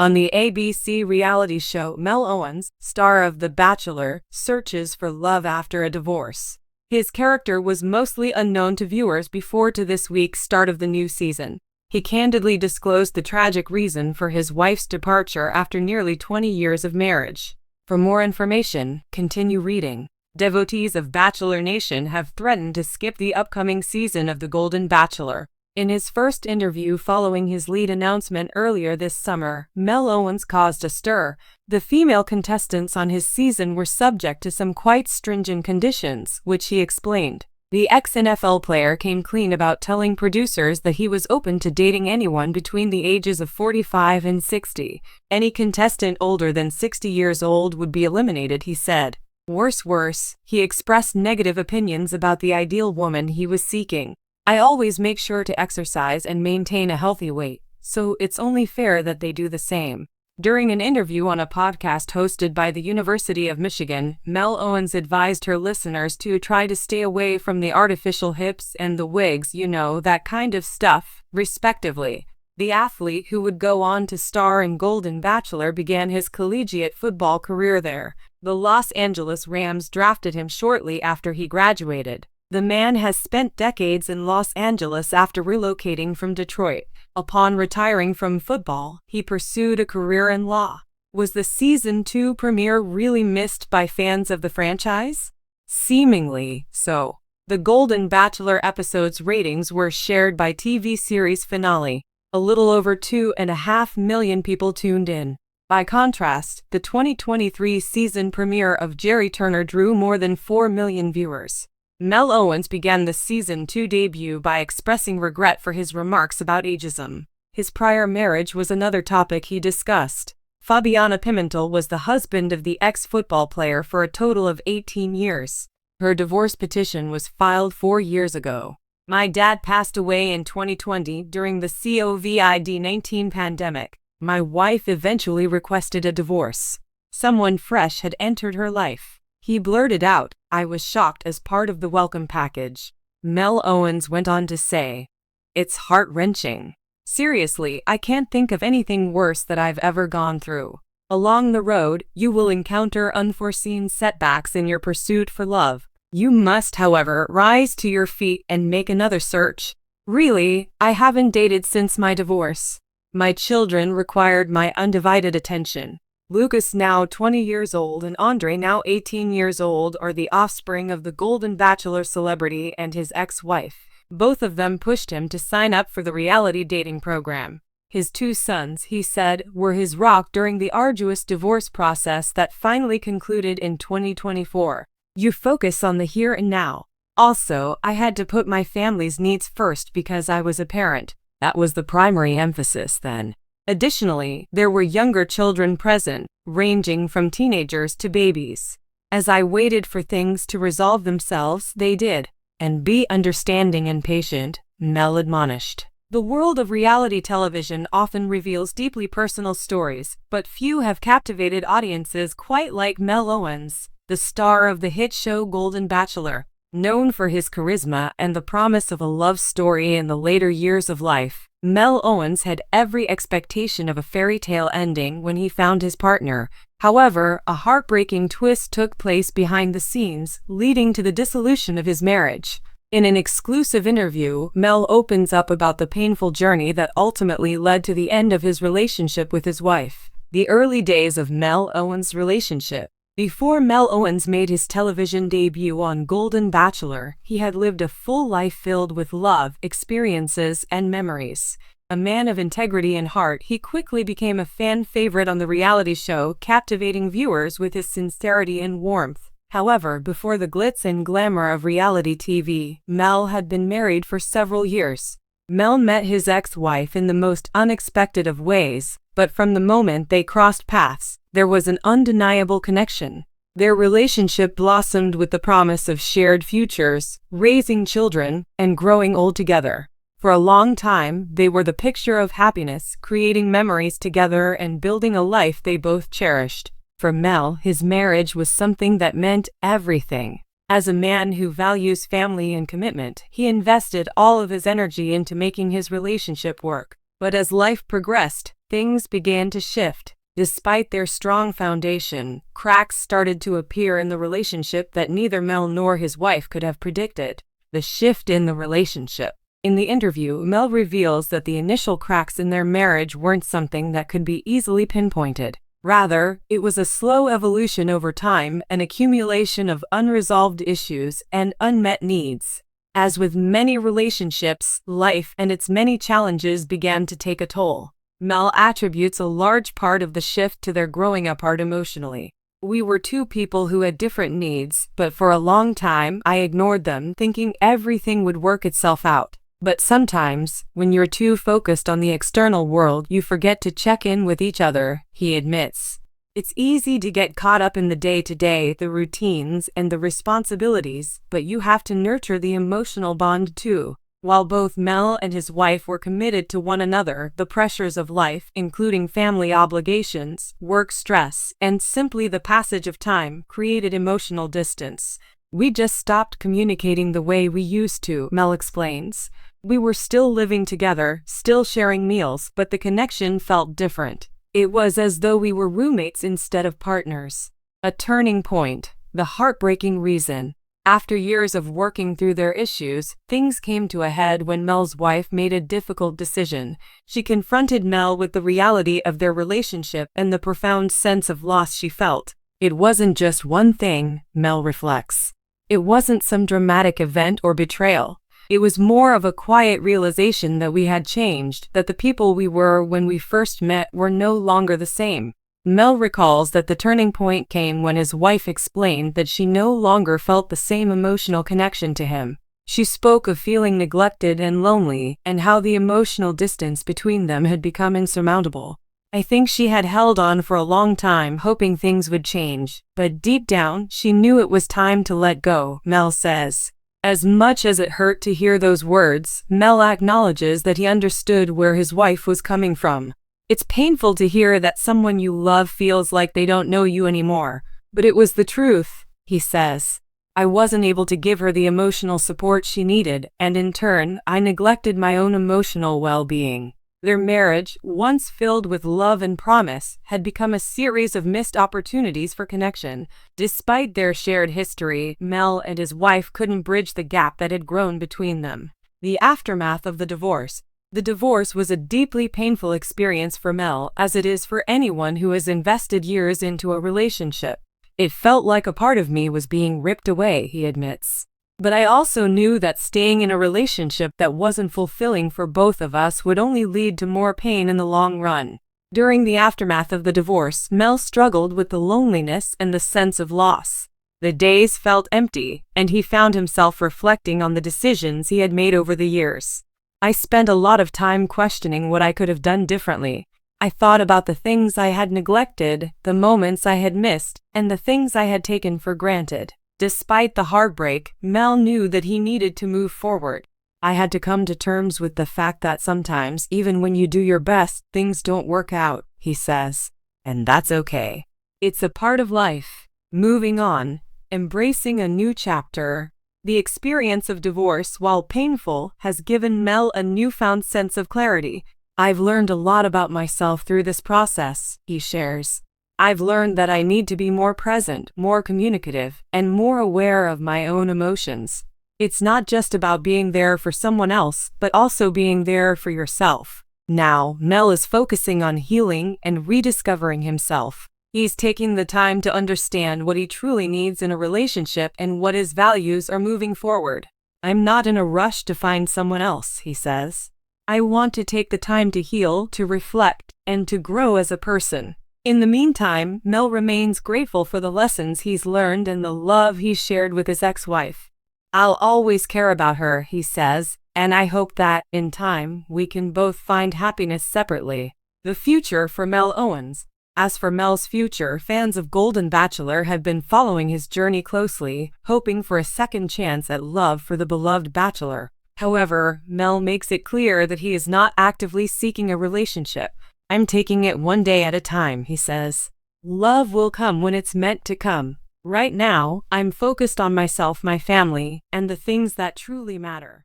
On the ABC reality show, Mel Owens, star of The Bachelor, searches for love after a divorce. His character was mostly unknown to viewers before to this week's start of the new season. He candidly disclosed the tragic reason for his wife's departure after nearly 20 years of marriage. For more information, continue reading. Devotees of Bachelor Nation have threatened to skip the upcoming season of The Golden Bachelor. In his first interview following his lead announcement earlier this summer, Mel Owens caused a stir. The female contestants on his season were subject to some quite stringent conditions, which he explained. The ex-NFL player came clean about telling producers that he was open to dating anyone between the ages of 45 and 60. Any contestant older than 60 years old would be eliminated, he said. Worse, he expressed negative opinions about the ideal woman he was seeking. I always make sure to exercise and maintain a healthy weight, so it's only fair that they do the same. During an interview on a podcast hosted by the University of Michigan, Mel Owens advised her listeners to try to stay away from the artificial hips and the wigs, that kind of stuff, respectively. The athlete, who would go on to star in Golden Bachelor, began his collegiate football career there. The Los Angeles Rams drafted him shortly after he graduated. The man has spent decades in Los Angeles after relocating from Detroit. Upon retiring from football, he pursued a career in law. Was the Season 2 premiere really missed by fans of the franchise? Seemingly so. The Golden Bachelor episode's ratings were shared by TV series finale. A little over 2.5 million people tuned in. By contrast, the 2023 season premiere of Jerry Turner drew more than 4 million viewers. Mel Owens began the Season 2 debut by expressing regret for his remarks about ageism. His prior marriage was another topic he discussed. Fabiana Pimentel was the husband of the ex-football player for a total of 18 years. Her divorce petition was filed 4 years ago. My dad passed away in 2020 during the COVID-19 pandemic. My wife eventually requested a divorce. Someone fresh had entered her life. He blurted out, "I was shocked as part of the welcome package." Mel Owens went on to say, "It's heart-wrenching. Seriously, I can't think of anything worse that I've ever gone through. Along the road, you will encounter unforeseen setbacks in your pursuit for love. You must, however, rise to your feet and make another search. Really, I haven't dated since my divorce. My children required my undivided attention." Lucas, now 20 years old, and Andre, now 18 years old, are the offspring of the Golden Bachelor celebrity and his ex-wife. Both of them pushed him to sign up for the reality dating program. His 2 sons, he said, were his rock during the arduous divorce process that finally concluded in 2024. "You focus on the here and now. Also, I had to put my family's needs first because I was a parent. That was the primary emphasis then. Additionally, there were younger children present, ranging from teenagers to babies. As I waited for things to resolve themselves, they did. And be understanding and patient," Mel admonished. The world of reality television often reveals deeply personal stories, but few have captivated audiences quite like Mel Owens, the star of the hit show Golden Bachelor. Known for his charisma and the promise of a love story in the later years of life, Mel Owens had every expectation of a fairy tale ending when he found his partner. However, a heartbreaking twist took place behind the scenes, leading to the dissolution of his marriage. In an exclusive interview, Mel opens up about the painful journey that ultimately led to the end of his relationship with his wife. The early days of Mel Owens' relationship. Before Mel Owens made his television debut on Golden Bachelor, he had lived a full life filled with love, experiences, and memories. A man of integrity and heart, he quickly became a fan favorite on the reality show, captivating viewers with his sincerity and warmth. However, before the glitz and glamour of reality TV, Mel had been married for several years. Mel met his ex-wife in the most unexpected of ways, but from the moment they crossed paths, there was an undeniable connection. Their relationship blossomed with the promise of shared futures, raising children, and growing old together. For a long time, they were the picture of happiness, creating memories together and building a life they both cherished. For Mel, his marriage was something that meant everything. As a man who values family and commitment, he invested all of his energy into making his relationship work. But as life progressed, things began to shift. Despite their strong foundation, cracks started to appear in the relationship that neither Mel nor his wife could have predicted. The shift in the relationship. In the interview, Mel reveals that the initial cracks in their marriage weren't something that could be easily pinpointed. Rather, it was a slow evolution over time, an accumulation of unresolved issues and unmet needs. As with many relationships, life and its many challenges began to take a toll. Mel attributes a large part of the shift to their growing apart emotionally. We were two people who had different needs, but for a long time I ignored them, thinking everything would work itself out. But sometimes, when you're too focused on the external world, you forget to check in with each other, he admits. It's easy to get caught up in the day-to-day, the routines, and the responsibilities, but you have to nurture the emotional bond too. While both Mel and his wife were committed to one another, the pressures of life, including family obligations, work stress, and simply the passage of time, created emotional distance. We just stopped communicating the way we used to, Mel explains. We were still living together, still sharing meals, but the connection felt different. It was as though we were roommates instead of partners. A turning point. The heartbreaking reason. After years of working through their issues, things came to a head when Mel's wife made a difficult decision. She confronted Mel with the reality of their relationship and the profound sense of loss she felt. It wasn't just one thing, Mel reflects. It wasn't some dramatic event or betrayal. It was more of a quiet realization that we had changed, that the people we were when we first met were no longer the same. Mel recalls that the turning point came when his wife explained that she no longer felt the same emotional connection to him. She spoke of feeling neglected and lonely, and how the emotional distance between them had become insurmountable. I think she had held on for a long time, hoping things would change, but deep down, she knew it was time to let go, Mel says. As much as it hurt to hear those words, Mel acknowledges that he understood where his wife was coming from. It's painful to hear that someone you love feels like they don't know you anymore, but it was the truth, he says. I wasn't able to give her the emotional support she needed, and in turn, I neglected my own emotional well-being. Their marriage, once filled with love and promise, had become a series of missed opportunities for connection. Despite their shared history, Mel and his wife couldn't bridge the gap that had grown between them. The aftermath of the divorce. The divorce was a deeply painful experience for Mel, as it is for anyone who has invested years into a relationship. It felt like a part of me was being ripped away, he admits. But I also knew that staying in a relationship that wasn't fulfilling for both of us would only lead to more pain in the long run. During the aftermath of the divorce, Mel struggled with the loneliness and the sense of loss. The days felt empty, and he found himself reflecting on the decisions he had made over the years. I spent a lot of time questioning what I could have done differently. I thought about the things I had neglected, the moments I had missed, and the things I had taken for granted. Despite the heartbreak, Mel knew that he needed to move forward. I had to come to terms with the fact that sometimes, even when you do your best, things don't work out, he says. And that's okay. It's a part of life. Moving on, embracing a new chapter. The experience of divorce, while painful, has given Mel a newfound sense of clarity. I've learned a lot about myself through this process, he shares. I've learned that I need to be more present, more communicative, and more aware of my own emotions. It's not just about being there for someone else, but also being there for yourself. Now, Mel is focusing on healing and rediscovering himself. He's taking the time to understand what he truly needs in a relationship and what his values are moving forward. I'm not in a rush to find someone else, he says. I want to take the time to heal, to reflect, and to grow as a person. In the meantime, Mel remains grateful for the lessons he's learned and the love he's shared with his ex-wife. I'll always care about her, he says, and I hope that, in time, we can both find happiness separately. The future for Mel Owens. As for Mel's future, fans of Golden Bachelor have been following his journey closely, hoping for a second chance at love for the beloved Bachelor. However, Mel makes it clear that he is not actively seeking a relationship. I'm taking it one day at a time, he says. Love will come when it's meant to come. Right now, I'm focused on myself, my family, and the things that truly matter.